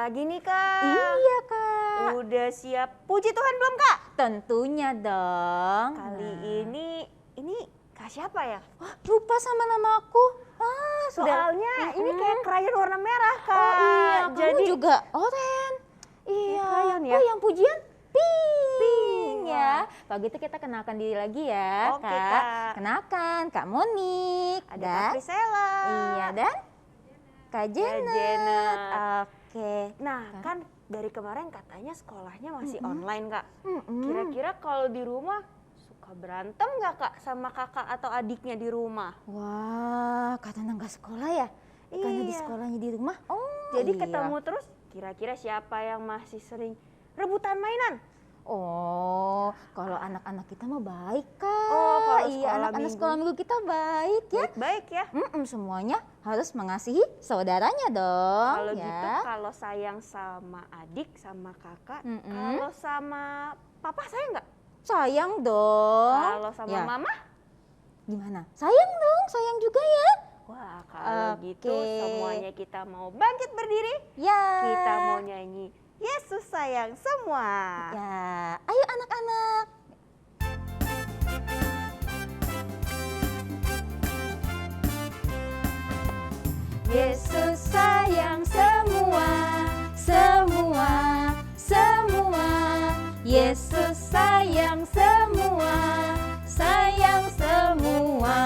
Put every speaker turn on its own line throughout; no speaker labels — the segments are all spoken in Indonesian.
lagi nih Kak.
Iya Kak.
Udah siap puji Tuhan belum Kak?
Tentunya dong.
Kali ini Kak siapa ya?
Wah, lupa sama nama aku.
Soalnya ini kayak krayon warna merah Kak.
Oh iya,
Jadi
kamu juga oren. Iya.
krayon ya?
Oh yang pujian pink ya. Kalau gitu kita kenalkan diri lagi ya.
Oke, Kak.
Kenalkan Kak Monik.
ada Kak Priscilla.
Iya dan Kak Janet.
Janet.
Oke.
Nah kan dari kemarin katanya sekolahnya masih online Kak.
Mm-mm.
Kira-kira kalau di rumah suka berantem nggak Kak sama kakak atau adiknya di rumah?
Wah, karena nggak sekolah ya? Karena di
Iya.
sekolahnya di rumah. Oh,
Jadi
iya.
ketemu terus kira-kira siapa yang masih sering rebutan mainan?
Oh, kalau anak-anak kita mah baik Kak.
Oh, kalau
iya,
sekolah
anak-anak
minggu.
sekolah minggu kita baik ya.
Baik-baik ya.
Semuanya harus mengasihi saudaranya dong.
Kalau
ya.
gitu kalau sayang sama adik sama kakak,
Mm-mm.
kalau sama papa sayang nggak?
Sayang dong.
Kalau sama
Ya.
mama?
Gimana? Sayang dong, sayang juga ya.
Wah kalau gitu
Oke.
semuanya kita mau bangkit berdiri,
Ya.
kita mau nyanyi Yesus sayang semua.
Ya, ayo anak-anak. Yesus sayang semua, semua, semua. Yesus sayang semua, sayang semua.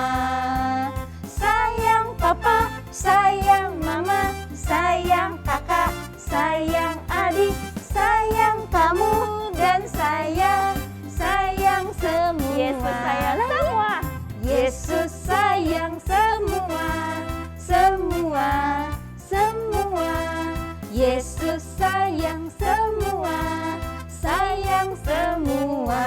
Sayang papa, sayang mama, sayang kakak, sayang adik, sayang kamu dan saya, sayang semua.
Yesus sayang semua.
Yesus sayang semua, semua, semua. Yesus sayang semua, sayang semua.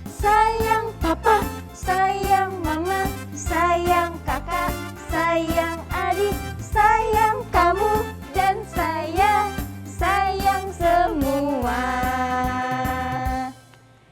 Sayang papa, sayang mama, sayang kakak, sayang adik, sayang kamu dan saya, sayang semua.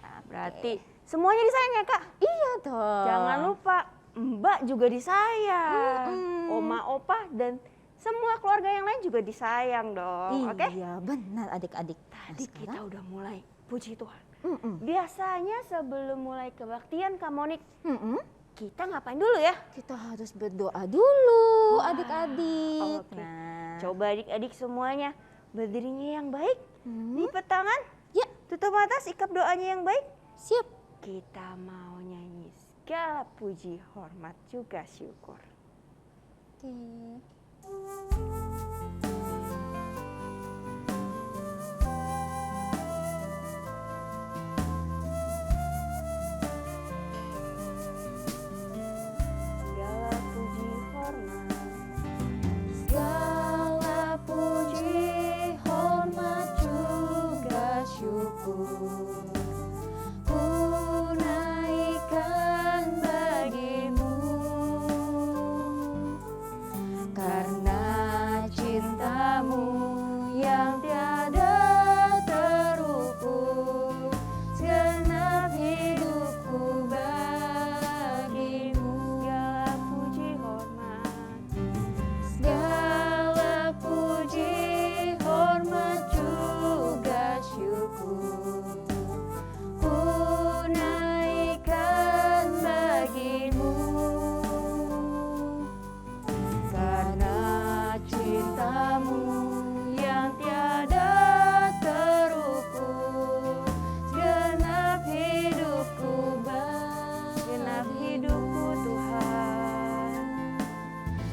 Nah, berarti semuanya disayang ya Kak?
Iya dong.
Jangan lupa Mbak juga disayang,
Mm-mm.
Oma, Opa dan semua keluarga yang lain juga disayang dong. Oke?
Iya benar adik-adik.
Tadi kita udah mulai puji Tuhan.
Mm-mm.
Biasanya sebelum mulai kebaktian Kak Monik,
Mm-mm.
kita ngapain dulu ya?
Kita harus berdoa dulu
Wah,
adik-adik.
oke.
Nah,
Coba adik-adik semuanya berdirinya yang baik, lipat tangan,
Ya,
tutup mata, sikap doanya yang baik.
siap.
Kita mau nyanyi segala puji, hormat juga syukur.
Oke.
Segala puji hormat.
Segala puji, hormat juga syukur ku naikkan bagimu, karena cintamu yang tiada terukur, segenap hidupku bagimu.
Segala puji hormat.
Segala puji, hormat juga syukur ku naikkan bagimu, karena cintamu yang tiada terukur, segenap hidupku
Genap hidupku Tuhan.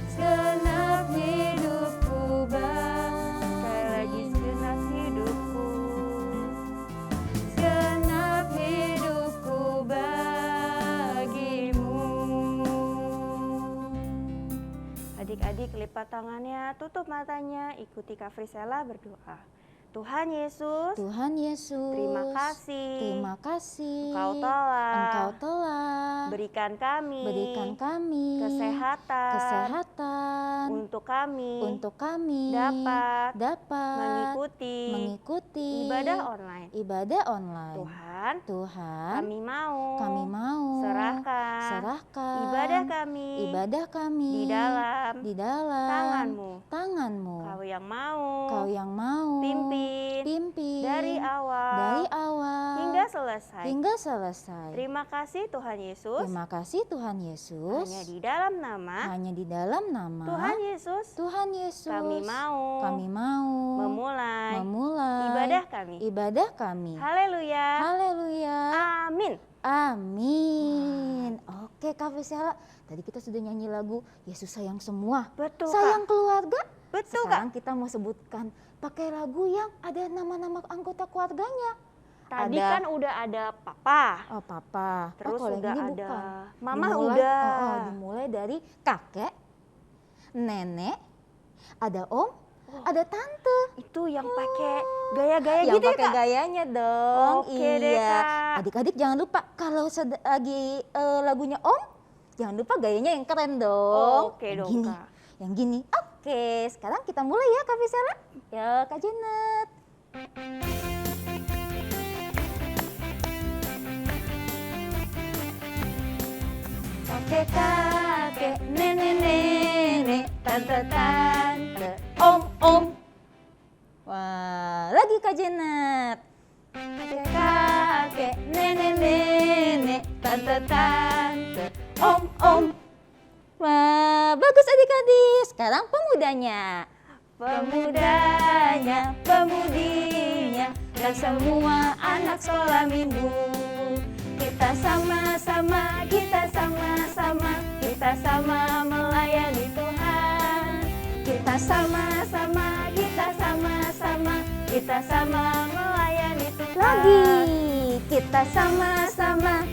segenap hidupku
Sekali lagi segenap hidupku.
segenap hidupku bagimu.
Adik-adik lipat tangannya, tutup matanya, ikuti Kak Priscilla berdoa. Tuhan Yesus,
Tuhan Yesus,
terima kasih.
terima kasih.
Engkau telah
berikan kami
kesehatan
untuk kami
dapat
dapat
mengikuti
mengikuti
ibadah online.
ibadah online.
Tuhan,
kami
kami mau
serahkan
ibadah kami
kami
di dalam tanganmu.
Kau
yang mau
pimpin
dari awal
hingga selesai.
Terima kasih Tuhan Yesus.
Terima kasih Tuhan Yesus.
Hanya di dalam nama
Tuhan Yesus.
kami mau memulai ibadah kami. Haleluya. Amin.
Amin. Oke Kak Visela, tadi kita sudah nyanyi lagu Yesus sayang semua.
Betul,
Sayang keluarga.
Betul,
Sekarang kita mau sebutkan pakai lagu yang ada nama-nama anggota keluarganya.
Tadi kan udah ada papa.
Oh papa.
Terus
kalau
udah
ini
ada
bukan.
mama
Dimulai-
udah.
Dimulai dari kakek, nenek, ada om, ada tante.
Itu yang pakai gaya-gaya
Yang
gitu ya,
pakai
Kak?
gayanya dong.
Oke deh, Kak.
Adik-adik jangan lupa kalau lagi lagunya om, jangan lupa gayanya yang keren dong.
Oke
Yang
dong,
gini.
Kak.
Yang gini. Oke, sekarang kita mulai ya Kak Visela. Ya Kak Janet. Kakek, nenek, tante, om. Wah, lagi Kak Janet. Kakek, nenek, tante, om. Wah, bagus adik-adik. Sekarang pemudanya. Pemudinya, dan semua anak sekolah minggu. Kita sama-sama melayani Tuhan. Kita sama-sama melayani Tuhan. Lagi. Kita sama-sama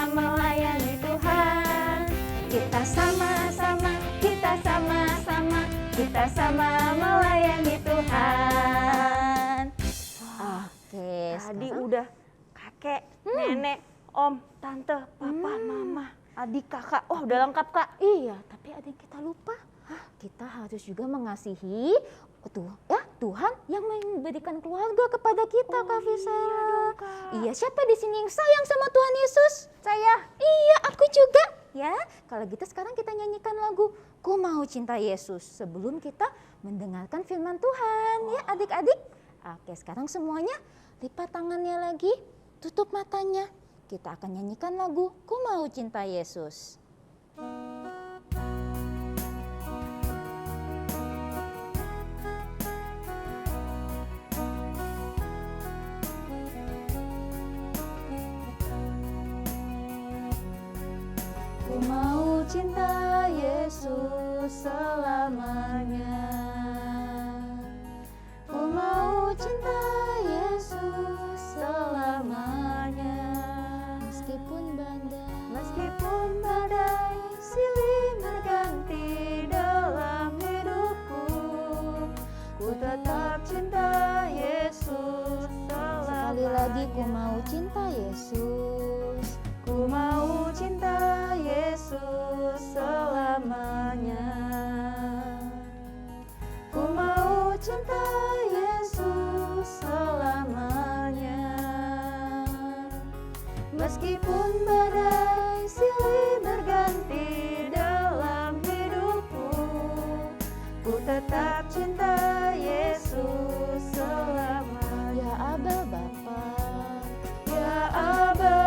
melayani Tuhan. Kita sama-sama melayani Tuhan. Oke,
Tadi
sekarang
udah kakek, nenek, om, tante, papa, mama, adik, kakak. Oh, udah lengkap, Kak.
iya, tapi ada yang kita lupa. Kita harus juga mengasihi Tuhan yang memberikan keluarga kepada kita, Kak Visela.
iya dong, Kak.
Iya, siapa di sini yang sayang sama Tuhan Yesus?
Saya.
Iya, aku juga. Ya, kalau gitu sekarang kita nyanyikan lagu Ku Mau Cinta Yesus sebelum kita mendengarkan firman Tuhan. Ya, adik-adik. Oke, sekarang semuanya lipat tangannya lagi, tutup matanya. Kita akan nyanyikan lagu Ku Mau Cinta Yesus. Ku mau cinta Yesus selamanya. Ku mau cinta Yesus selamanya. Meskipun badai silih berganti dalam hidupku, ku tetap cinta Yesus selamanya. Sekali lagi ku mau cinta Yesus. Ku mau cinta Yesus selamanya. Ku mau cinta Yesus selamanya. Meskipun badai silih berganti dalam hidupku, ku tetap cinta Yesus selamanya. Ya Aba Bapa, ya Aba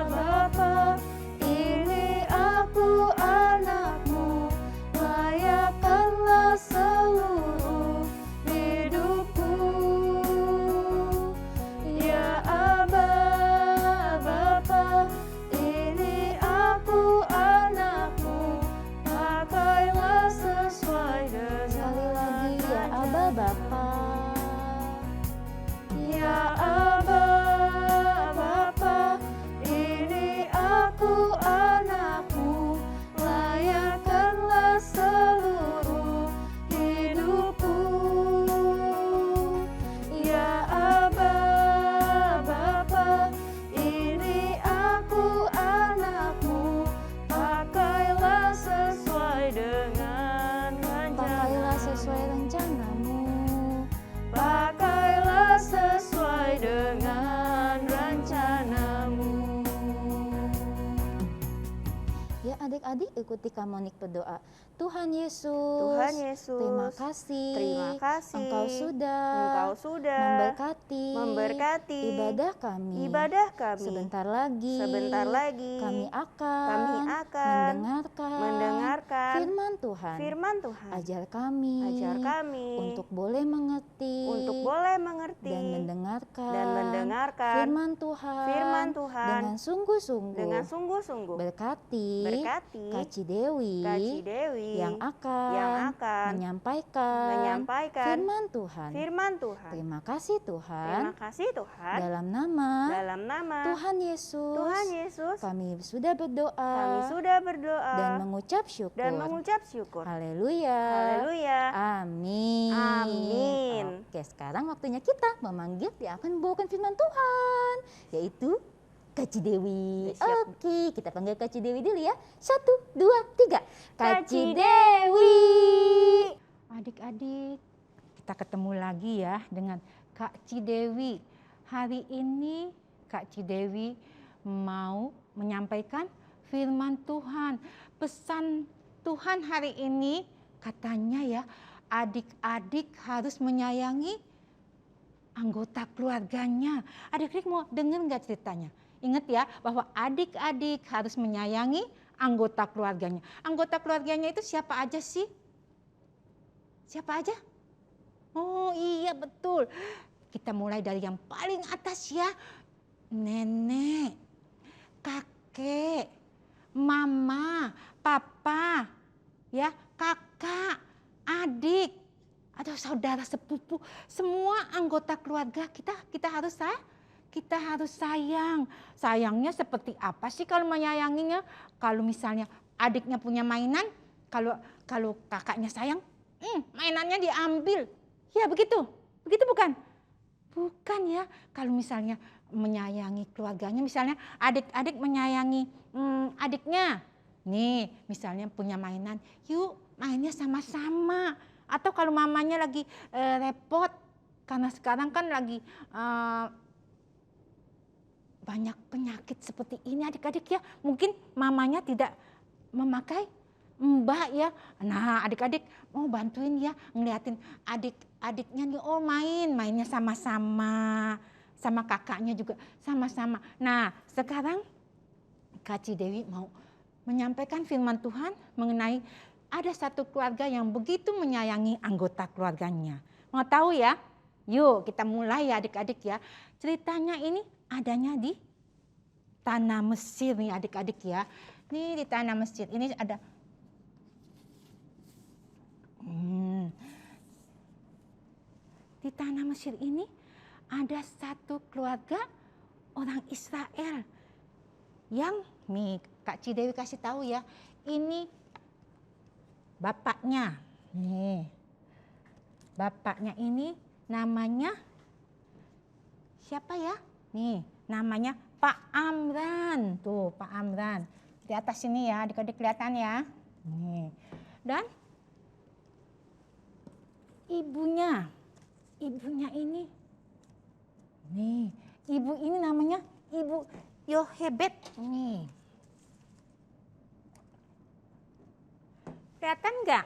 Bapa, ini aku anakmu, layakkanlah seluruh hidupku. Ya Aba Bapa, ini aku anakmu, pakailah sesuai dengan sekali lagi ya Aba Bapa. adik-adik ikuti Kak Monik berdoa. Tuhan Yesus,
Tuhan Yesus,
terima kasih,
terima kasih.
Engkau sudah memberkati ibadah kami. Sebentar lagi kami akan mendengarkan firman Tuhan. Ajar kami untuk boleh mengerti dan mendengarkan firman Tuhan dengan sungguh-sungguh. Berkati Kak Cidewi yang akan menyampaikan firman Tuhan. Terima kasih Tuhan. Dalam nama Tuhan Yesus, kami sudah berdoa dan mengucap syukur. Haleluya. Amin. Oke, sekarang waktunya kita memanggil yang akan membawakan firman Tuhan, yaitu Kak Cidewi. Oke, kita panggil Kak Cidewi dulu ya. 1, 2, 3. Kak Cidewi.
Adik-adik, kita ketemu lagi ya dengan Kak Cidewi. Hari ini Kak Cidewi mau menyampaikan firman Tuhan. Pesan Tuhan hari ini katanya ya, adik-adik harus menyayangi anggota keluarganya. Adik-adik mau dengar nggak ceritanya? Ingat ya bahwa adik-adik harus menyayangi anggota keluarganya. Anggota keluarganya itu siapa aja sih? Siapa aja? Oh iya betul. Kita mulai dari yang paling atas ya. Nenek, kakek, mama, papa, ya, kakak, adik, atau saudara sepupu, semua anggota keluarga kita harus sayang. Sayangnya seperti apa sih kalau menyayanginya? Kalau misalnya adiknya punya mainan, kalau kakaknya sayang, mainannya diambil. Ya begitu bukan? Bukan ya. Kalau misalnya menyayangi keluarganya, misalnya adik-adik menyayangi adiknya. Nih, misalnya punya mainan, yuk mainnya sama-sama. Atau kalau mamanya lagi repot, karena sekarang kan lagi banyak penyakit seperti ini adik-adik ya. Mungkin mamanya tidak memakai mbak ya. Nah adik-adik mau bantuin ya, ngeliatin adik-adiknya nih, oh mainnya sama-sama. Sama kakaknya juga sama-sama. Nah sekarang Kak Cidewi mau menyampaikan firman Tuhan mengenai ada satu keluarga yang begitu menyayangi anggota keluarganya. Mau tahu ya? Yuk kita mulai ya adik-adik ya. Ceritanya ini adanya di tanah Mesir nih adik-adik ya. Nih di tanah Mesir ini ada di tanah Mesir ini ada satu keluarga orang Israel yang nih Kak Cidewi kasih tahu ya, ini bapaknya. Nih. Bapaknya ini namanya siapa ya? Nih, namanya Pak Amran. Tuh, Pak Amran. Di atas sini ya, adik-adik kelihatan ya. Nih. Dan ibunya ini. Nih, ibu ini namanya Ibu Yohebed. Nih. Kelihatan enggak?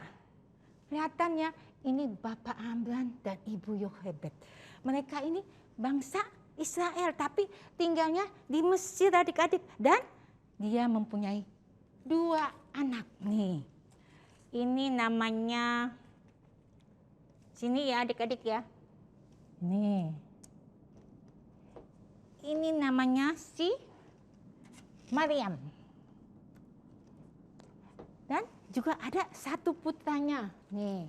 Kelihatan ya, ini Bapak Amran dan Ibu Yohebed. Mereka ini bangsa Israel tapi tinggalnya di Mesir adik-adik. Dan dia mempunyai 2 anak nih. Ini namanya, sini ya adik-adik ya. Nih. Ini namanya si Maryam. Dan juga ada satu putranya. Nih.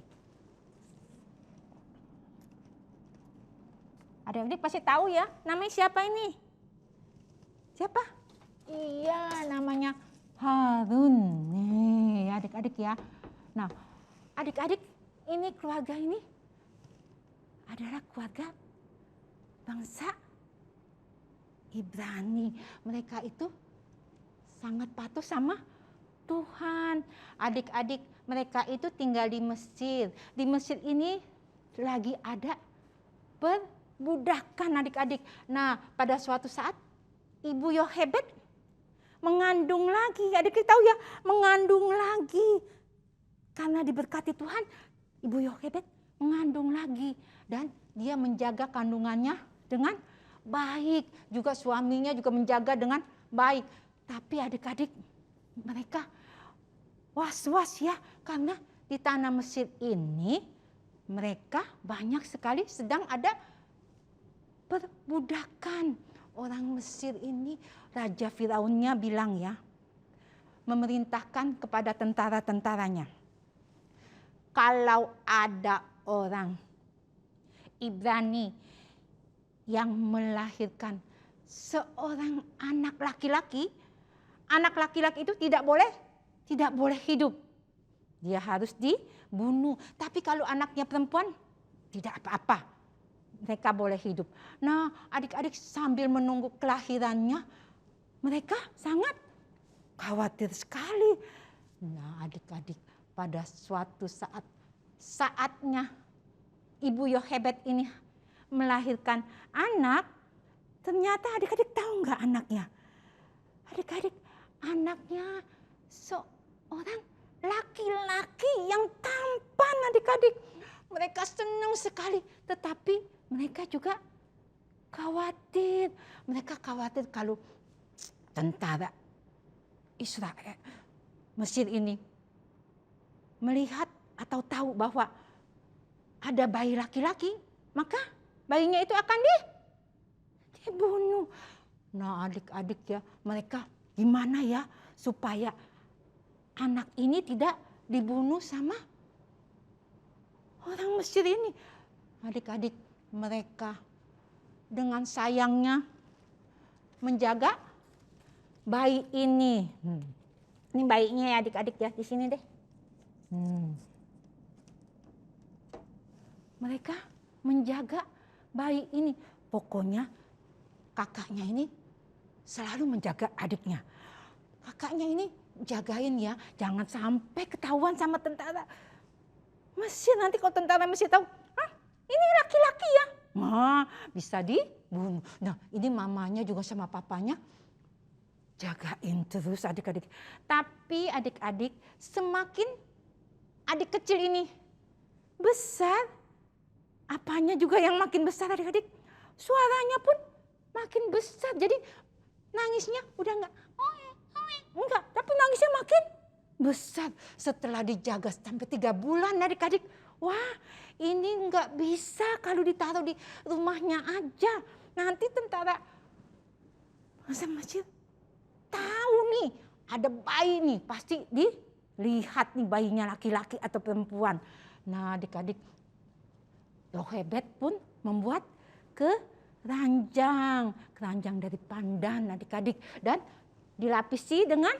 Adik-adik pasti tahu ya, namanya siapa ini? Siapa? Iya, namanya Harun. Nih, adik-adik ya. Nah, adik-adik ini keluarga ini adalah keluarga bangsa Ibrani. Mereka itu sangat patuh sama Tuhan. Adik-adik mereka itu tinggal di Mesir. Di Mesir ini lagi ada perbudakan adik-adik. Nah pada suatu saat Ibu Yohebed mengandung lagi. Adik-adik tahu ya, mengandung lagi. Karena diberkati Tuhan, Ibu Yochebed mengandung lagi. Dan dia menjaga kandungannya dengan baik. Juga suaminya juga menjaga dengan baik. Tapi adik-adik mereka was-was ya. Karena di tanah Mesir ini mereka banyak sekali sedang ada perbudakan. Orang Mesir ini, Raja Firaunnya bilang ya, memerintahkan kepada tentara-tentaranya, kalau ada orang Ibrani yang melahirkan seorang anak laki-laki itu tidak boleh hidup. Dia harus dibunuh. Tapi kalau anaknya perempuan, tidak apa-apa. Mereka boleh hidup. Nah, adik-adik sambil menunggu kelahirannya, mereka sangat khawatir sekali. Nah, adik-adik pada suatu saatnya Ibu Yochebed ini melahirkan anak, ternyata adik-adik tahu nggak anaknya? Adik-adik, anaknya seorang laki-laki yang tampan adik-adik. Mereka senang sekali, tetapi mereka juga khawatir. Mereka khawatir kalau tentara Israel, Mesir ini melihat atau tahu bahwa ada bayi laki-laki, maka bayinya itu akan dibunuh. Nah, adik-adik ya, mereka gimana ya supaya anak ini tidak dibunuh sama orang Mesir ini. Adik-adik, mereka dengan sayangnya menjaga bayi ini. Ini bayinya ya adik-adik ya, di sini deh. Mereka menjaga bayi ini. Pokoknya kakaknya ini selalu menjaga adiknya. Kakaknya ini jagain ya, jangan sampai ketahuan sama tentara Mesir. Nanti kalau tentara Mesir tahu, ini laki-laki ya, nah, bisa dibunuh. Nah, ini mamanya juga sama papanya jagain terus adik-adik. Tapi adik-adik, semakin adik kecil ini besar, apanya juga yang makin besar adik-adik, suaranya pun makin besar. Jadi nangisnya udah enggak, tapi nangisnya makin besar. Setelah dijaga sampai 3 bulan adik-adik, wah, ini nggak bisa kalau ditaruh di rumahnya aja. Nanti tentara Mesir tahu nih ada bayi nih, pasti dilihat nih bayinya laki-laki atau perempuan. Nah, adik-adik, Yochebed pun membuat keranjang dari pandan adik-adik, dan dilapisi dengan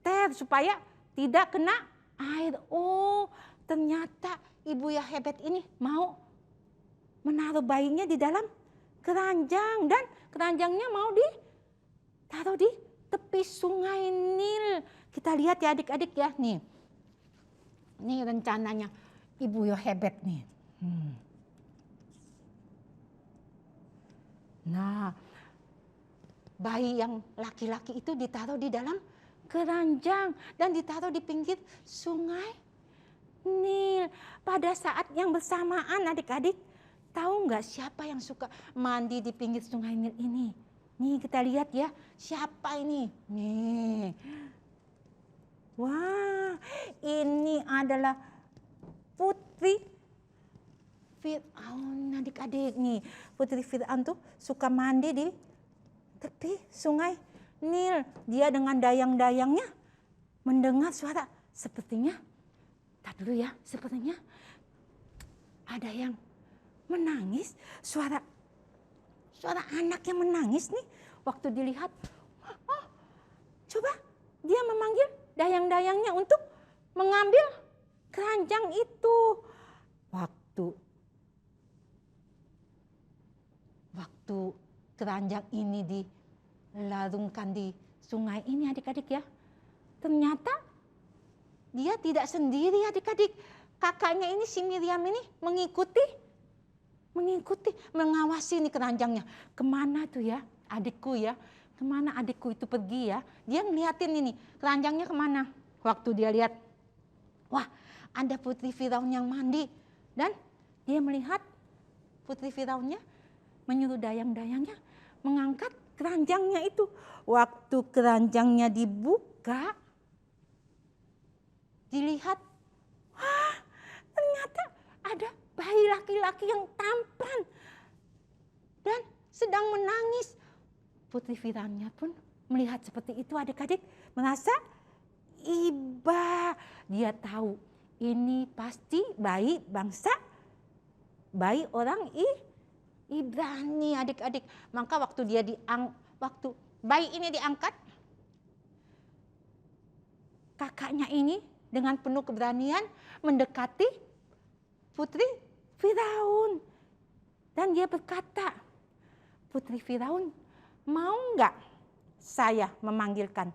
ter supaya tidak kena air. Oh, ternyata Ibu Yochebed ini mau menaruh bayinya di dalam keranjang, dan keranjangnya mau ditaruh di tepi sungai Nil. Kita lihat ya adik-adik ya, nih. Ini rencananya Ibu Yochebed nih. Nah, bayi yang laki-laki itu ditaruh di dalam keranjang dan ditaruh di pinggir sungai Nil. Pada saat yang bersamaan adik-adik, tahu nggak siapa yang suka mandi di pinggir sungai Nil ini? Nih kita lihat ya, siapa ini? Nih. Wah, ini adalah putri Firaun adik-adik nih. Putri Firaun tuh suka mandi di tepi sungai Nil. Dia dengan dayang-dayangnya mendengar suara, sepertinya, tar dulu ya, sepertinya ada yang menangis, suara anak yang menangis nih. Waktu dilihat, oh, coba dia memanggil dayang-dayangnya untuk mengambil keranjang itu. Waktu keranjang ini dilarungkan di sungai ini adik-adik ya, ternyata dia tidak sendiri adik-adik. Kakaknya ini, si Miriam ini mengikuti, mengawasi nih keranjangnya. Kemana tuh ya adikku ya, kemana adikku itu pergi ya. Dia ngeliatin ini, keranjangnya kemana. Waktu dia lihat, wah ada putri Firaun yang mandi. Dan dia melihat putri Firaunnya menyuruh dayang-dayangnya mengangkat keranjangnya itu. Waktu keranjangnya dibuka, dilihat, wah ternyata ada bayi laki-laki yang tampan dan sedang menangis. Putri Firaunnya pun melihat seperti itu, adik-adik merasa iba. Dia tahu ini pasti bayi bangsa, bayi orang Ibrani, adik-adik. Maka waktu bayi ini diangkat, kakaknya ini dengan penuh keberanian mendekati putri Firaun. Dan dia berkata, Putri Firaun, mau nggak saya memanggilkan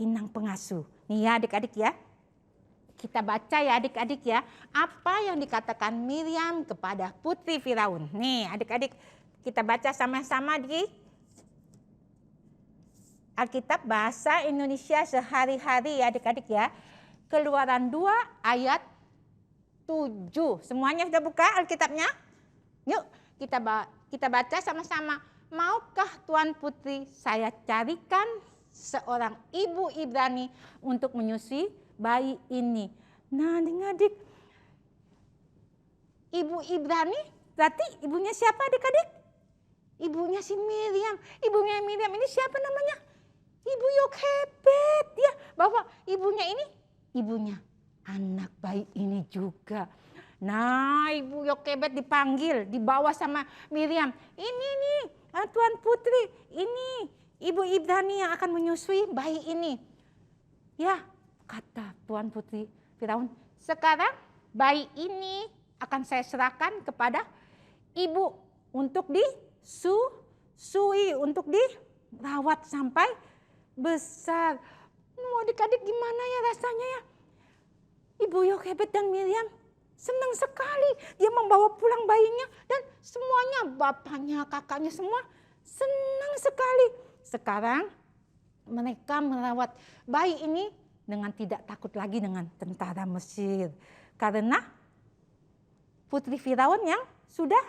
inang pengasuh? Nih ya adik-adik ya. Kita baca ya adik-adik ya. Apa yang dikatakan Miriam kepada Putri Firaun. Nih adik-adik, kita baca sama-sama di Alkitab Bahasa Indonesia Sehari-hari ya adik-adik ya. Keluaran 2 ayat 7. Semuanya sudah buka Alkitabnya? Yuk kita baca sama-sama. Maukah Tuan Putri saya carikan seorang ibu Ibrani untuk menyusui bayi ini? Nah adik-adik, ibu Ibrani berarti ibunya siapa adik-adik? Ibunya si Miriam. Ibunya Miriam ini siapa namanya? Ibu Yokebed ya. Bahwa ibunya ini ibunya anak bayi ini juga. Nah Ibu Yokebed dipanggil, dibawa sama Miriam. Ini nih Tuan Putri, ini Ibu Ibrani yang akan menyusui bayi ini. Ya, kata Tuan Putri Firaun, sekarang bayi ini akan saya serahkan kepada ibu untuk disusui, untuk dirawat sampai besar. Adik-adik gimana ya rasanya ya? Ibu Yokebed dan Miriam senang sekali. Dia membawa pulang bayinya dan semuanya, bapaknya, kakaknya semua senang sekali. Sekarang mereka merawat bayi ini dengan tidak takut lagi dengan tentara Mesir. Karena Putri Firaun yang sudah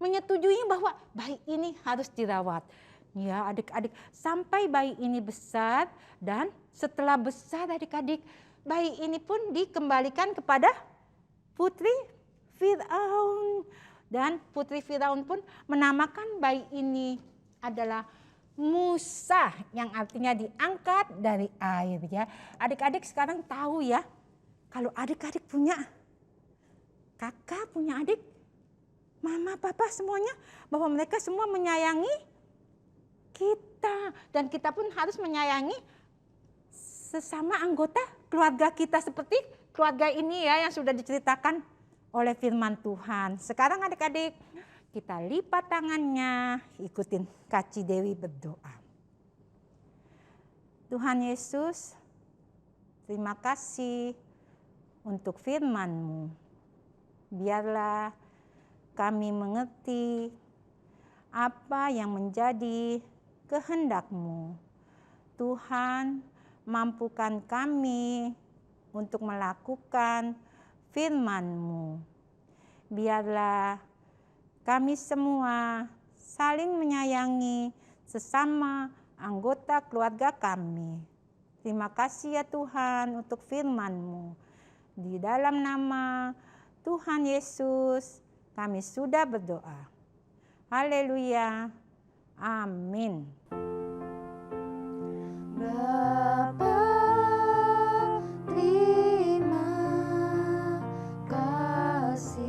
menyetujui bahwa bayi ini harus dirawat. Ya adik-adik, sampai bayi ini besar dan setelah besar adik-adik, bayi ini pun dikembalikan kepada Putri Firaun. Dan Putri Firaun pun menamakan bayi ini adalah Musa, yang artinya diangkat dari air ya. Adik-adik sekarang tahu ya, kalau adik-adik punya kakak, punya adik, mama, papa semuanya, bahwa mereka semua menyayangi kita. Dan kita pun harus menyayangi sesama anggota keluarga kita seperti keluarga ini ya yang sudah diceritakan oleh firman Tuhan. Sekarang adik-adik kita lipat tangannya, ikutin Kak Cidewi berdoa. Tuhan Yesus, terima kasih untuk firman-Mu. Biarlah kami mengerti apa yang menjadi kehendak-Mu. Tuhan, mampukan kami untuk melakukan firman-Mu. Biarlah kami semua saling menyayangi sesama anggota keluarga kami. Terima kasih ya Tuhan untuk firman-Mu. Di dalam nama Tuhan Yesus kami sudah berdoa. Haleluya. Amin.
Bapa, terima kasih.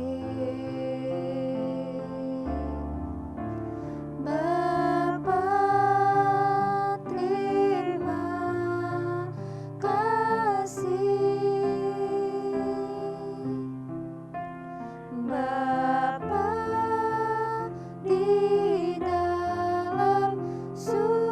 Bapa, terima kasih. Bapa, di dalam surga.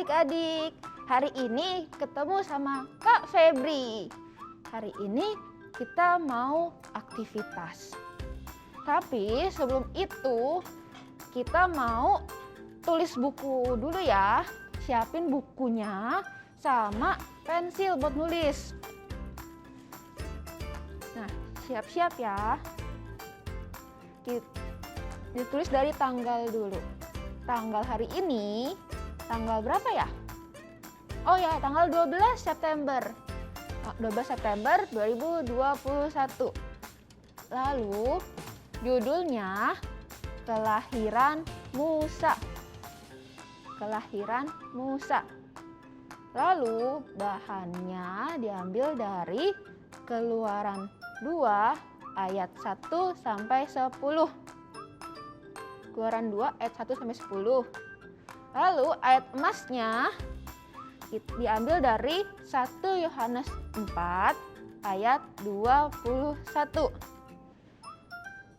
adik-adik, hari ini ketemu sama Kak Febri. Hari ini kita mau aktivitas. Tapi sebelum itu kita mau tulis buku dulu ya. Siapin bukunya sama pensil buat nulis. Nah, siap-siap ya. Ditulis dari tanggal dulu. Tanggal hari ini, tanggal berapa ya? Oh ya, tanggal 12 September. 12 September 2021. Lalu judulnya Kelahiran Musa. Kelahiran Musa. Lalu bahannya diambil dari Keluaran 2 ayat 1 sampai 10. Keluaran 2 ayat 1 sampai 10. Lalu ayat emasnya diambil dari 1 Yohanes 4 ayat 21.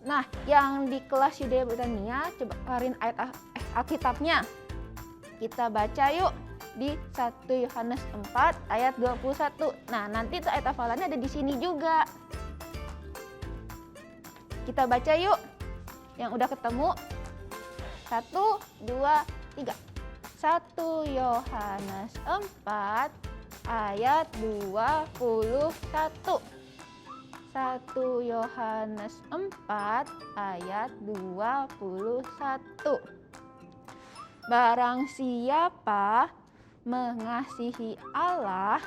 Nah, yang di kelas Yudea Britania coba keluarin ayat Alkitabnya. Kita baca yuk di 1 Yohanes 4 ayat 21. Nah, nanti tuh ayat hafalannya ada di sini juga. Kita baca yuk. Yang udah ketemu. 1, 2, 3. 1 Yohanes 4 ayat 21. 1 Yohanes 4 ayat 21. Barang siapa mengasihi Allah,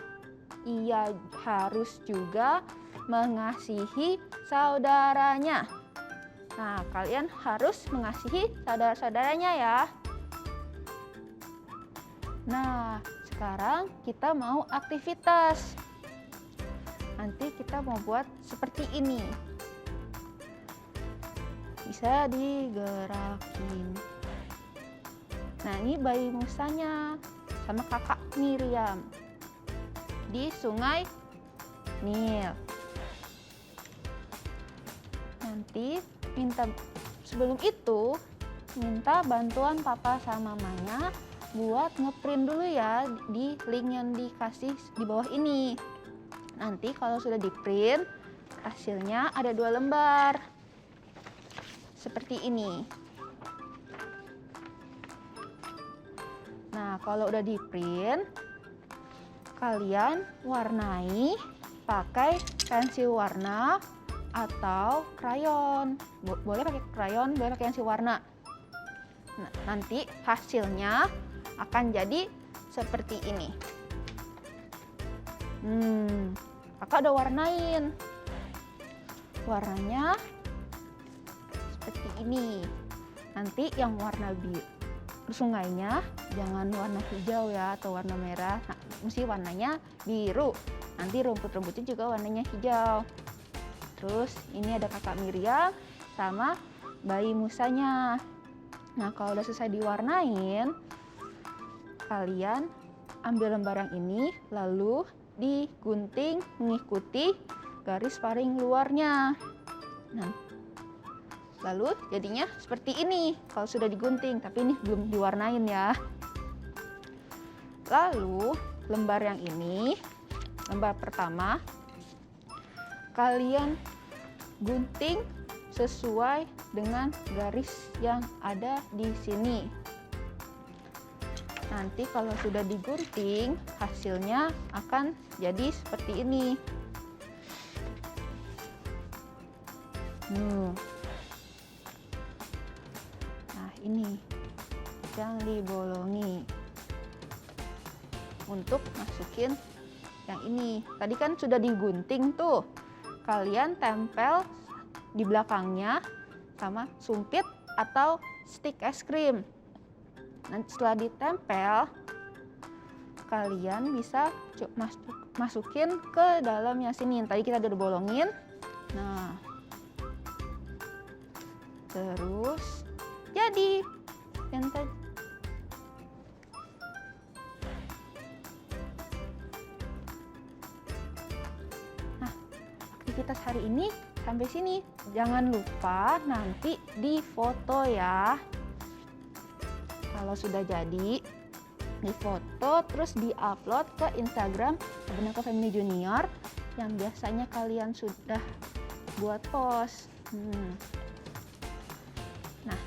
ia harus juga mengasihi saudaranya. Nah, kalian harus mengasihi saudara-saudaranya ya. Nah, sekarang kita mau aktivitas. Nanti kita mau buat seperti ini. Bisa digerakin. Nah, ini bayi Musanya sama kakak Miriam di sungai Nil. Nanti sebelum itu minta bantuan papa sama mamanya buat ngeprint dulu ya di link yang dikasih di bawah ini. Nanti kalau sudah di-print, hasilnya ada 2 lembar. Seperti ini. Nah, kalau udah di-print, kalian warnai pakai pensil warna atau krayon. Boleh pakai krayon, boleh pakai pensil warna. Nah, nanti hasilnya akan jadi seperti ini. Kakak udah warnain. Warnanya seperti ini. Nanti yang warna biru sungainya jangan warna hijau ya atau warna merah. Nah, mesti warnanya biru. Nanti rumput-rumputnya juga warnanya hijau. Terus ini ada kakak Miriam sama bayi Musanya. Nah, kalau udah selesai diwarnain, kalian ambil lembar yang ini lalu digunting mengikuti garis paling luarnya. Nah, lalu jadinya seperti ini kalau sudah digunting, tapi ini belum diwarnain ya. Lalu lembar yang ini, lembar pertama, kalian gunting sesuai dengan garis yang ada di sini. Nanti kalau sudah digunting, hasilnya akan jadi seperti ini. Nah, ini yang dibolongi untuk masukin yang ini. Tadi kan sudah digunting tuh. Kalian tempel di belakangnya sama sumpit atau stik es krim. Nanti setelah ditempel, kalian bisa masukin ke dalamnya sini. Tadi kita udah bolongin. Nah, terus jadi yang tadi. Nah, aktivitas hari ini sampai sini. Jangan lupa nanti difoto ya. Kalau sudah jadi, difoto terus diupload ke Instagram Tabernakel Family Junior yang biasanya kalian sudah buat post. Nah,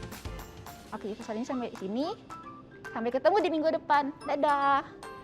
oke, episode ini sampai di sini. Sampai ketemu di minggu depan. Dadah.